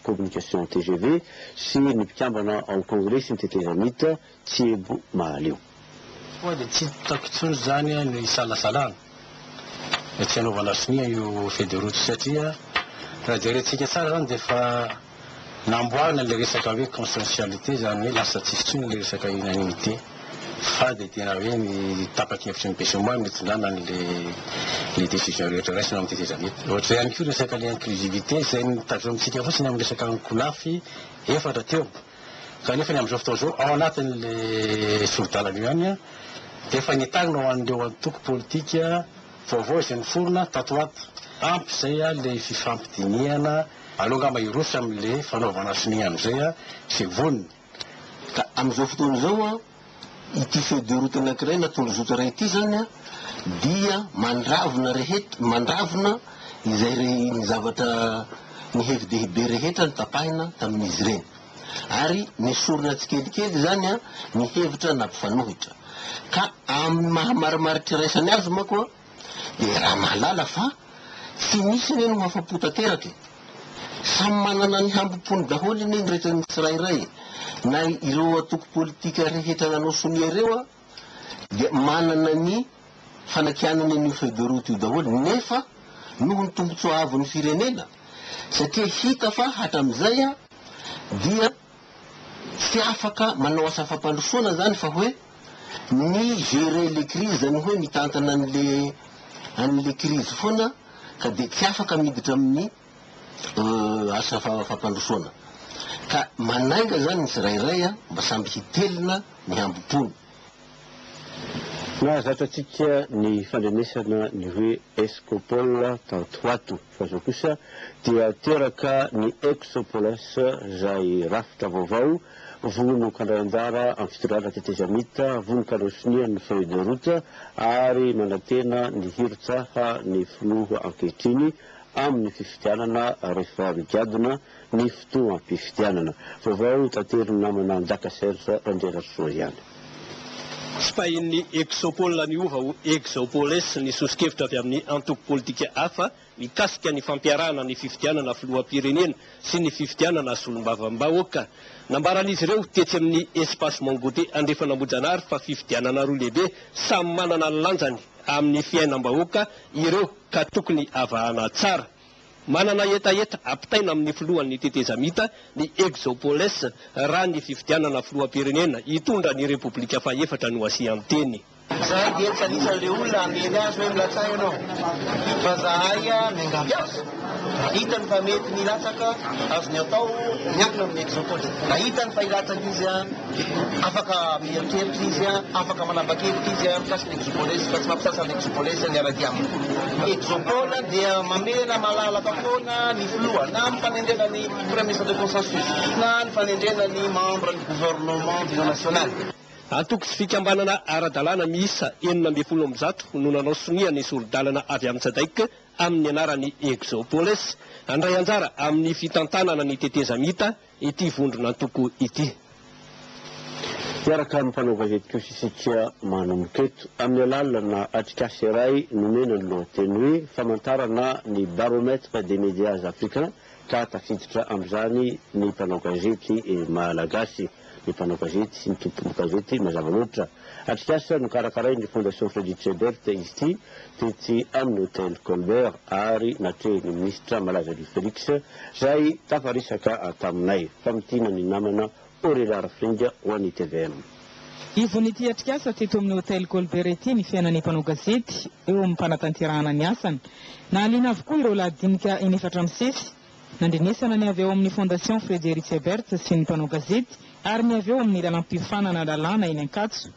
communication TGV sy ny mpikambana ao congrès sy ny tetezamita Tsiebo Mahaleo. Dia tsy hitako intsony zany ny salasalana tsy hanaovana sonia io feuille de route satria raha jerentsika tsara zany dia efa namboarina le resaka hoe conscientialité zany hoe lasa tsisy tsony le resaka unanimité fa dia tena hoe ny tapaky hevitra ny besoin mety nana le décision rehetra raisina amin'ny tetezamita. Ohatra ihany koa resaka le inclusivité izay mitadro amintsika fotsiny amin'ny resaka ankolafy efatra teo kanefa ny amin'izao fotoana izao ao anatin'le solidalana io ihany dia efa nitagina ho an'ireo antoko politika vaovao izay niforona tato ato ampy izay le fifampidiniana alongama irosy amin'le fanaovana sonia amin'izay sy voniny. Ka amin'izao fotoana izao ity feuille de route anankiray natolo zotra iray ity zany dia mandravona izay ny zavatra ny hevi-dehibe rehetra ny tapahina tamin'izy ireny ary nisorona tsikelikely zany ny hevitra nampifanohitra ka amin'ny mahamarimaritra raisany azy mako dia raha mahalala fa tsy misy ny no hafapo tanteraky samy manana ny hambopony daholo ny rehetra ny tsirairay na ireo atoko politika rehetra nanao sonia ireo dia manana ny fanakianany ny feuille de route io daholo nefa noho ny tombotsoa avy ny firenena satria hita fa hatram'izay dia tsy afaka manao asa fampandrosoana zany fa hoe ny gérer les crises zany hoe mitantana an'le crise foana ka dia tsy afaka miditra amin'ny asa fampandrosoana ka manainga zany ny tsirairay mba samby hitelina ny hambopony. Nahazatratsika ny fandrenesana ny hoe Escopole tato ato fa zao kosa dia teraka ny Exopoles zay rafitra vaovao vono kandray anjara amin'ny fitondrana tetezamita vono kandrosonia ny feuille de route ary manantena ny hirotsaha ny filoha ankehitriny amin'ny fifidianana rehefa migadona ny fotoam-pifidianana vaovao tanteriny namana Njaka Serge Randrerasoa ihany. Tsy pahin'ny Exopole niova ho Exopoles ny sosikevitra avy amin'ny antoko politika hafa mikasika ny fampiarahana ny fifidianana filoham-pirenena sy ny fifidianana solombavam-bahoaka. Nambaran'izy ireo tetsy amin'ny espace Mangote Andrefanambojanary fa fifidianana roa lehibe samy manana ny lanjany amin'ny fiainam-bahoaka ireo ka tokony avahana tsara. Manana etaeta ampitaina amin'ny filohan'ny tetezamita ny Exopoles raha ny fifidianana filoham-pirenena hitondra ny repoblika faefatra no asian-teny. Zahay dia tsy anisan'ilay olona ameny azy hoe milatsaka ianao fa zahay miangavy azy hitany fa mety milatsaka azony atao miankina amin'ny Exopole. Raha hitany fa hilatsaka izy afaka mieritreritry izy afaka manambakevitra izy mikasika Exopoles fa tsy mampisasa ny Exopoles ny ara-dia aminy. Exopole dia mamena malalaka foana ny filoha na ny fanendrena ny premier ministre de consensus na ny fanendrena ny membre ny gouvernement d'union nationale. Antoko sy fikambanana ara-dalàna miisa 900 no nanao sonia ny solidalana avy amin'ny Tsadaika amin'ny anaran'ny Exopoles andray anjara amin'ny fitantanana ny tetezamita ity vondrona antoko ity. Miaraka amin'ny mpanao gazety kosa isika manomboka eto amin'ny alalana atrikasy iray nomena ny lohateny hoe famantarana ny baromètre des médias africains ka tafiditra amin'izany ny mpanao gazety malagasy ny mpanao gazety sy ny tompony gazety mazava loatra. Atrikasa no karakaray ny fondation Frederic Ebert izy ity tetsy amin'ny hôtel Colbert ary natrehiny ministra Malazary Félix zay tafarisaka taminay famitina ny namana Aurélia Rafringa ho an'ny TVM. Ivon'ity atrikasa teto amin'ny hôtel Colbert ity ny fiainan'ny mpanao gazety eo amin'ny mpanatanterahana ny asany na alina avokoa ireo lahadinika inefatra misesy nandrenesana ny avy eo amin'ny fondation Frederic Ebert sy ny mpanao gazety ary ny avy eo amin'ny lalam-pifanana lalàna eny Ankatso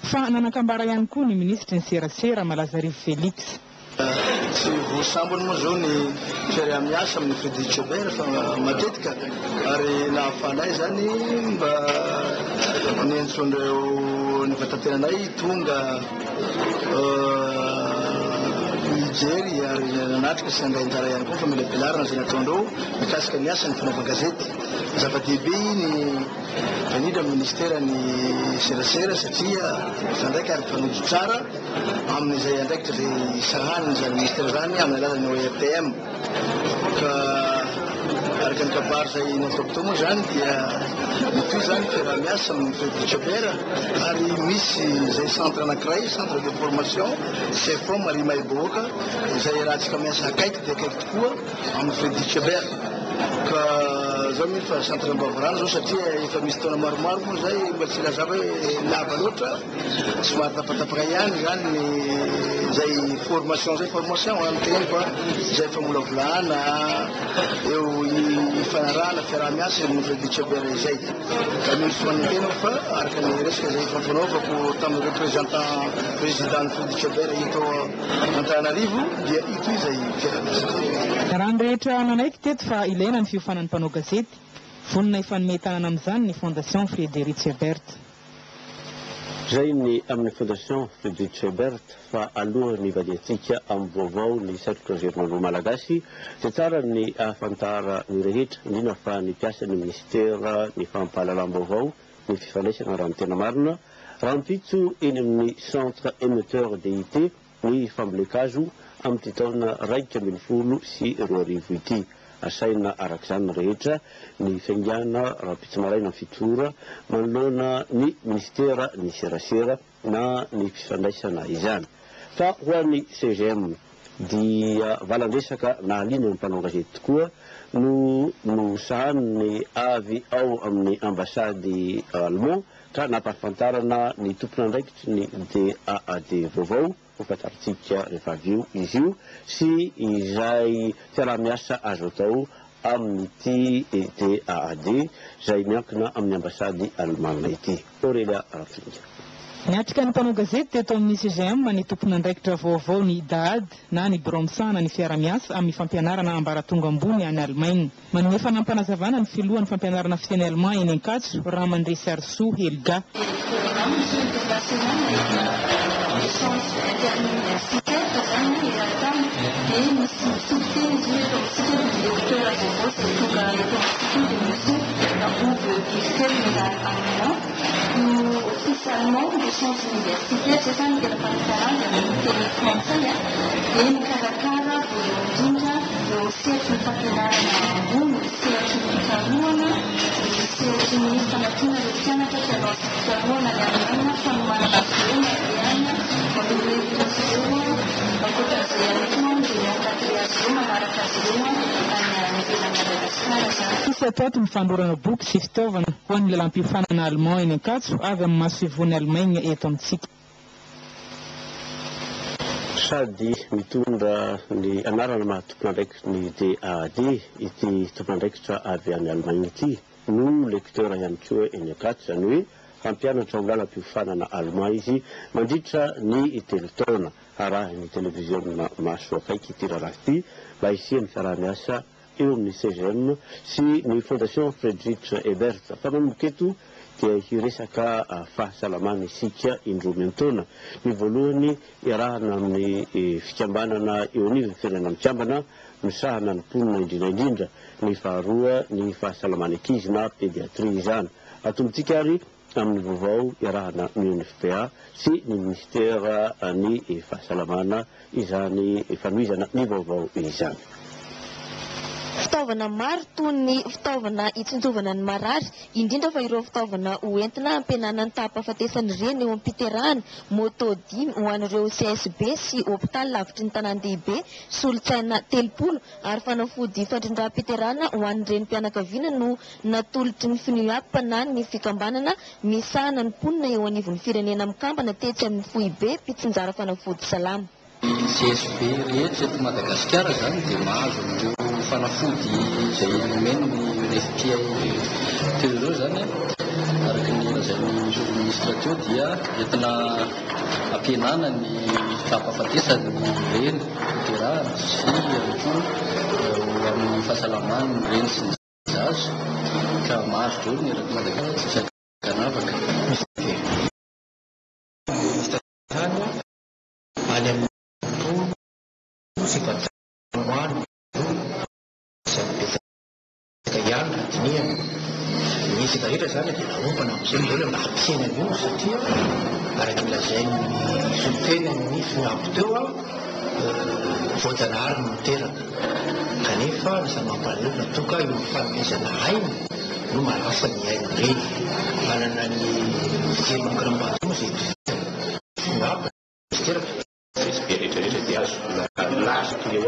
fa nanakambara ihany koa ny ministry ny serasera Malazary Félix. Tsy voasambony moa zao ny fiarah miasa amin'ny Frederic Ebert fa matetika ary nahafanay zany mba nientson'ireo ny vatantenanay tonga mijery ary nanatrika sy andray anjara ihany koa fa mila ampianarana zay nataondreo mikasika ny asa ny fanaova gazety zava-dehibe ny indrindra ministera ny serasera satria zandraiky ary mifanojo tsara amin'izay andraikitra zay sahaniny zany ministera zany amin'ny alalan'ny ORTM ka araka ny kabary zay nataoko teo moa zany dia ito zany fiarah-miasa amin'ny feditsaber ary misy zay centre anankiray centre de formation CFOM ary Maiboaka izay rahantsika miasa akaiky dia akaiky tokoa amin'ny feditsaber ka zao mihitsy fa centre Ambavarana zao satria efa misy taona maromaro moa zay mba tsy lazava hoe lava loatra somary tapatapaka ihany zany zay formation amin'ny tegny fa zay fa mbola volana eo ifanarahana fiarah-miasa amin'ny feditsaber izay ka misy manantena fa araka ny resaka zay fanaovako tamin'ny représentant président feditsaber eto Antananarivo dia ito izay fiarah-miasa. Raha ny rehetra nanaiky teto fa ilaina ny fiofanan'ny mpanao gazety vonona ifanomitanana amin'izany ny fondation Frédéric Ebert. Zay ny amin'ny fondation Frédéric Ebert fa alohan'ny vadiantsika amin'ny vaovao ny satroka zerinandro malagasy dia tsara ny ahafantara ny rehetra indrindra fa ny mpiasan'ny ministera ny fampahalalam-baovao ny fifandraisana raha ny tena marina raha mipitso eny amin'ny centre émetteur DIT ny fambolekazo amin'ny taona 2012 sy 2010 ity. Asaina arak'izany ny rehetra ny faingana raha pitsy maraina ny fitora manoloana ny ministera ny serasera na ny fifandraisana izany. Fa ho an'ny CGM dia valandresaka na alina ny mpanao gazety tokoa no sahaniny avy ao amin'ny ambasady allemand ka nampahafantarana ny tompona andraikitry ny DAAD vaovao hofantaritsika rehefa avy io izy io sy izay fiarah-miasa azo atao amin'ity DAAD izay miankina amin'ny ambasady Allemagne ity. Aurélia Rafringa. Niatrika ny mpanao gazety teto amin'ny CGM ny tompona andraikitra vaovao ny DAAD na ny bromsana ny fiarah-miasa amin'ny fampianarana ambaratonga ambony any Allemagne. Manome fanampanazavana ny filohan'ny fampianarana fiteny Allemand eny Ankatso Ramandre Sarso Helga. Officiellement, les sciences universitaires, c'est ça, nous avons parlé de la français, et nous avons le siège du partenariat le siège du Cameroun, le siège du ministre de la Canada, qui est dans le Cameroun, la dernière fois, nous avons parlé de Isatot mifandorana boky sy fitaovana ho an'ny lalam-piofanana Allemand eny Ankatso avy amin'ny maso ivony Allemagne eto amintsika. Sady mitondra ny anarana maha tompona andraikitra ny DAAD ity tompona andraikitra avy any Allemagne ity no lecteur ihany koa eny Ankatso zany hoe fampianatra amin'ny lalam-piofanana Allemand izy mandritra ny telo taona arahiny televisionna maso akaiky ity raharaha ity mba hisiany fiarah-miasa eo amin'ny CGM sy ny fondation Frédéric Ebert. Fa manomboka eto dia hiresaka fahasalamana isika indroa-miantaona. Ny voalohany iarahana amin'ny fikambanana eo anivony firenena mikambana misahana ny mponina indrindra ny faharoa ny fahasalamana ankizy na pédiatrie izany. Atombotsika ary amin'ny vaovao iarahana ny UNFPA sy ny ministera ny fahasalamana izany fanohizana ny vaovao izany. Fitaovana maro toy ny fitaovana itsinjovana ny marary indrindra fa ireo fitaovana hoentina ampihenana ny tahampahafatesany reny eo am-piterahana motodi ho an'ireo CSB sy hôpital lavitry ny tanan-dehibe solotsaina 30 ary fanafody fandrindram-piterahana ho an'ireny mpianakaviana no natolotry ny FNUAP na ny fikambanana misahana ny mponina eo anivon'ny firenena mikambana tetsy amin'ny foibe mpitsinjara fanafody salama. CSB rehetra eto Madagasikara zany dia mahazo amin'ireo fanafody izay nomeny ny UNFPA teo ireo zany araka ny lazain'ny ministra teo dia entina ampihenana ny fahampahafatesany reny fiterahana sy ihany koa amin'ny fahasalamany reny sy ny zazo ka mahazo ireo ny eraky Madagasikara kanavaka. Misy rehetra zany dia naompana amin'izay mbola mampiaina io satria araka lazain'ny solotena ny FNUAP teo voajanahary no teraka kanefa lasa mampalona toka io fanomezana haina no malasa ny haina reny manana ny fijery mankarambato zay fomba teraka SP rehetrarehetra dia azo lazo toy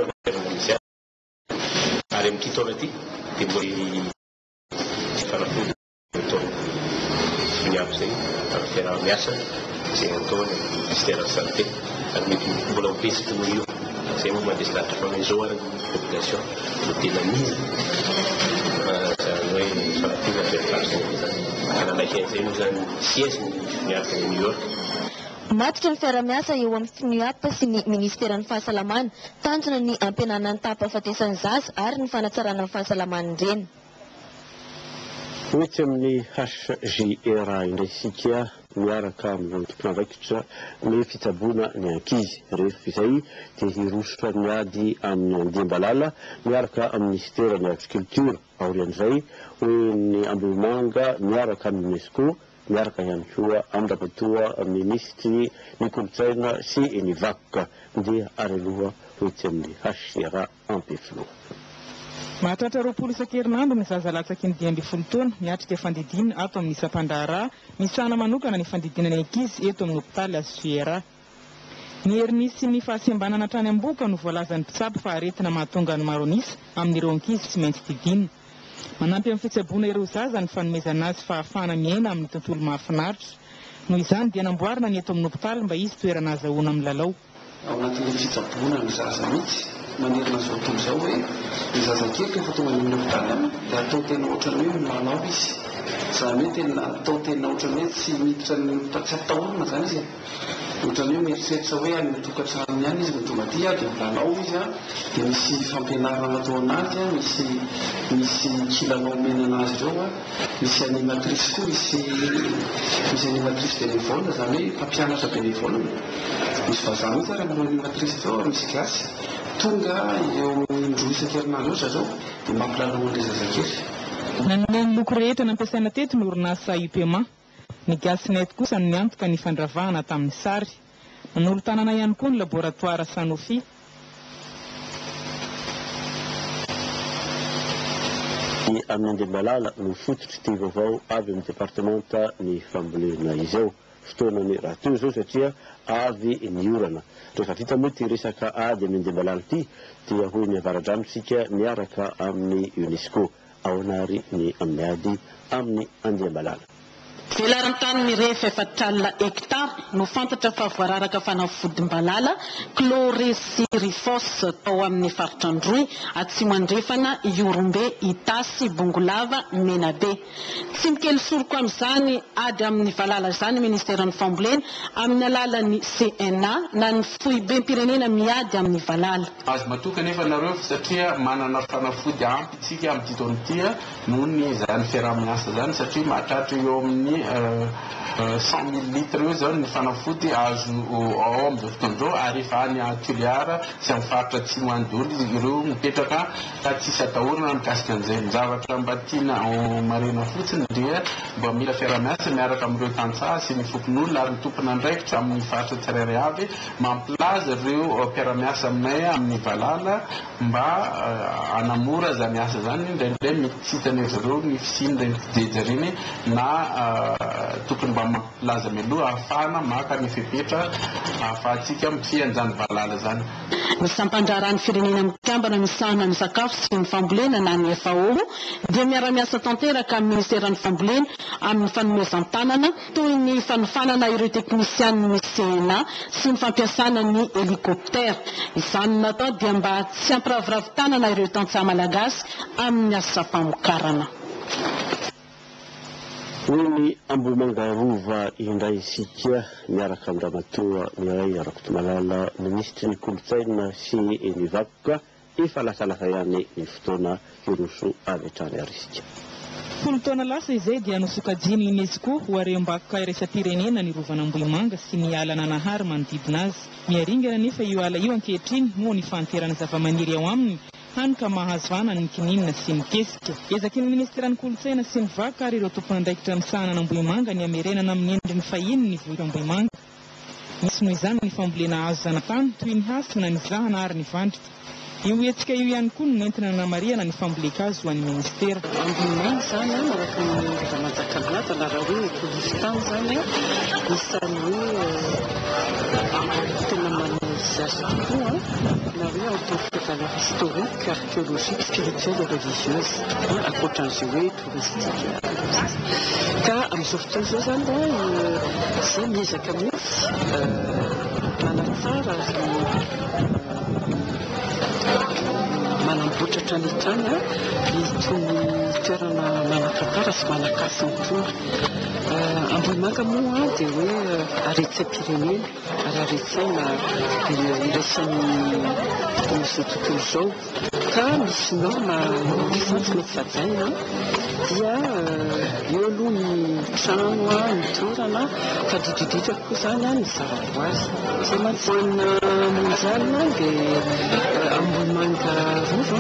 ary amin'ity taona ity dia mbola fanafody taona ny aby zay amin'ny fiarah-miasa zay ataony ministère santé ary mety mbola mipesiky noho io zay moa mandesilavitra fa amin'izao ary ny population no tena mila zany hoe fanafody ampiarahary zany ananak'izay moa zany siège miaraka ny New York. Matotra ny fiarah-miasa eo amin'ny FNUAP sy ny Ministeran'ny Fahasalamana tanjona ny ampihenanan'ny tapa-fahatesan'ny zaza ary ny fanatsarana ny fahasalaman'ny reny. Ohatra amin'ny HJRA indray isika miaraka amin'ny tompon'andraikitra ny fitsaboana ny ankizy rehefa izay dia hirosotra miady amin'ny Andimbalala miaraka amin'ny Ministera ny Agriculture aorian'izay hoe ny Ambohimanga miaraka amin'ny UNESCO miaraka ihany koa amin'ny rapatoa ministry ny kolotsaina sy ny vakoka dia ary aloha ohatra amin'ny HJRA ampefinoa. Mahatratra 20 isan-kerinandro ny zaza latsaky ny 12 taona miatrika fandidina ato amin'ny isam-pandaharah misana manokana ny fandidinany ankizy eto amin'ny hopitaly HJRA. Ny herin'ny sy ny fahasembanana hatrany am-boka no voalazan'ny mpitsabo fa aretina mahatonga ny maro anisa amin'ireo ankizy tsy maintsy didinina. Manampy amin'ny fitsaboana ireo zaza ny fanomezana azy fahafahana miaina amin'ny tontolo mahafinaritra. Noho izany dia namboarina ny eto amin'ny hopitaly mba izy toerana azahoana amin'ny lalao. Ao anatin'ny fitsaboana ny zaza mihitsy manerina zao tontolo izao hoe ny zazakely rehefa tonga ny amin'ny hopitaly any dia atao tena ohatran'ny hoe milalao izy. Zany hoe tena atao tena ohatran'ny hoe tsy miditra ny hopitaly tsy atahorana zany izy. Ohatran'ny hoe mieritreritra hoe any tokantrano ihany izy no tonga dia milalao izy dia misy fampianarana atao anazy misy kilalao menana azy ireo misy animatrice koa misy animatrice bénévole zany hoe mpampianatra bénévole misy vazaha mihitsy ary amin'ireo animatrice ireo misy gasy tonga eo indroa isan-kerinandro zareo dia mampilalao an'ilay zazakely. Nanome ny loko rehetra nampiasaina teto ny orinasa UPMA. Ny gasnet kosa ny antoka ny fandravahana tamin'ny sary. Nanolo-tanana ihany koa ny laboratoire Sanofi. Ny amin'ny Andimbalala no fototry ty vaovao avy amin'ny departementa ny fambolena izao. Fotoana ny raha teo izao satria avy ny orana. Rehefa vita moa ty resaka ady amin'ny Andimbalala ity dia hoy ny avaradranotsika miaraka amin'ny UNESCO ao anary ny amin'ny ady amin'ny Andimbalala. Velaran'ny tany mirefy 400 hektara no fantatra fa voararaka fanafodimbalala chlorésyrifos tao amin'ny faritra Androy atsimo andrefana Iorombe Itasy Bongolava Menabe. Tsy mikely soroko amin'izany ady amin'ny valala izany Ministeran'ny Fambolena amin'ny alalan'ny CNA na ny foibem-pirenena miady amin'ny valala. Azo matoka nefa nareo satria manana fanafody ampy tsika amin'ny taona noho ny zany fiaraha-miasa zany satria mahatratra eo amin'ny 100 000 litres eo zao ny fanafody azo ao amin'izao fotoan'izao ary efa any Tuliara sy amin'ny faritra atsimo andolo ireo mipetraka ka tsisy atahorana mikasika an'izay. Ny zavatra mba tiana marena fotsiny dia mba mila fiaraha-miasa miaraka amin'ireo tantsaha sy ny fokon'olona ary ny tompon'andraikitra amin'ny faritra tsirairay avy mampilaza ireo mpiara-miasa aminay amin'ny valala mba hanamora zany asa zany indraindray mitsitany ireo ny fisiny fijejariny na tokony mba mampilaza mialoha ahafahana maka ny fepetra ahafahantsika mifian'izany valala zany. Ny sampandraran'ny firenena mikambana misahana ny sakafo sy ny fambolena na ny FAO dia miara-miasa tanteraka amin'ny Ministeran'ny Fambolena amin'ny fanomezan-tanana toy ny fanofanana ireo teknisian'ny ny CNA sy ny fampiasana ny helikoptera. Izany natao dia mba tsy hampiraviravin-tanana ireo tantsaha malagasy amin'ny asa famokarana. Ny Ambohimanga Rova indray isika miaraka amin'ny ramatoa miray Rakotomalala ministry ny kolotsaina sy ny vakoka efa lasalasa ihany ny fotoana hiroso avy hatrany ary isika. 10 taona lasa izay dia nosokajiny UNESCO ho harem-bakoka iraisam-pirenena ny rovana Ambohimanga sy ny ala nanahary manodidina azy. Miaringana nefa io ala io ankehitriny moa ny fanterana zavamaniry ao aminy hanka mahazo vana ny kininina sy ny kesika. Ezaky ny Ministeran'ny Kolotsaina sy ny vakoka ary ireo tompon'andraikitra misahana Ambohimanga ny amerenana amin'ny endriny fahiny ny vohitra Ambohimanga. misy noho izany ny fambolena azo zanatany toy ny hasina ny zahana ary ny vandry. Io hetsika io ihany koa no nentina namariana ny famboleka-azy ho an'ny ministera. Ambonimamy zany araka ny zamanjakamiadana raha hoe polisy tany zany isany hoe tena manisy azy tokoa na hoe en tant que valeur historique, archéologique, spirituelle et religieuse ankoatran'izay hoe touristique. Ka amin'izao fotoana izao zany izay miezaka mihitsy manatsara manambotratra ny trany itony toerana manatantara sy manakasy itony. Ambohimanga moa dia hoe aretsam-pirenena ary aretsaina iraisan'ny izao tontolo izao. Ka misy norma izany tsy mety vajaina dia eo aloha ny trano ny toerana fa didridritra koa zany ny zavaboary. Izay mantsana mondialina dia Ambohimanga Rova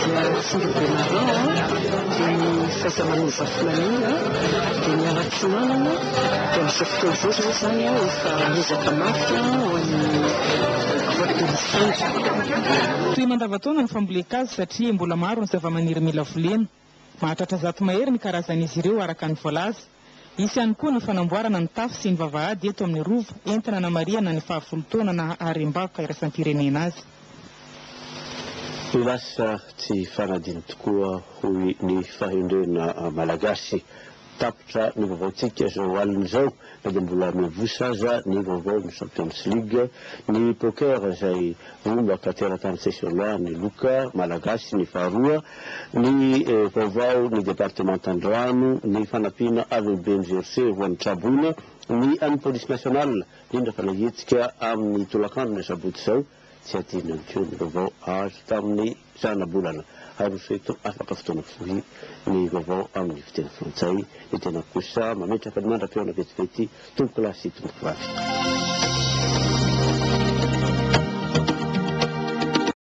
dia Singa Benaran dia ny fahaiza-manova filanina dia ny aratsinanana dia amin'izao fotoana izao zany efa miezaka mafy ho an'ny toy mandavataona ny famboleka-azy satria mbola maro ny zava-maniry mila volena. Mahatratra zato mahery ny karazan'izy ireo araka ny voalaza. Isy ihany koa ny fanamboarana ny tafo sy ny vavahady eto amin'ny Rova entina namariana ny 10 taona na harem-bakoka iraisam-pirenena azy. Lasa tsy fanadino tokoa hoy ny fahendrena malagasy tapitra ny vaovaontsika zao alina zao na dia mbola mivosa aza ny vaovao ny Champions League, ny poker izay vombaka teratany session ny loka malagasy ny faharoa, ny vaovao ny département Andrano, ny fanampiana AVB NGRC ho an'ny Traboina, ny an'ny police nationale indra fa nahetsika amin'ny tolakandro ny sabotsy zao tsy adino ihany koa ny vaovao azo tamin'ny zanabolana. Haroseto afaka fotoana fohy ny vaovao amin'ny fiteny frantsay, ny tena kosa mametraka ny mandram-piona vetivety tomboky lasy tomboky vavy.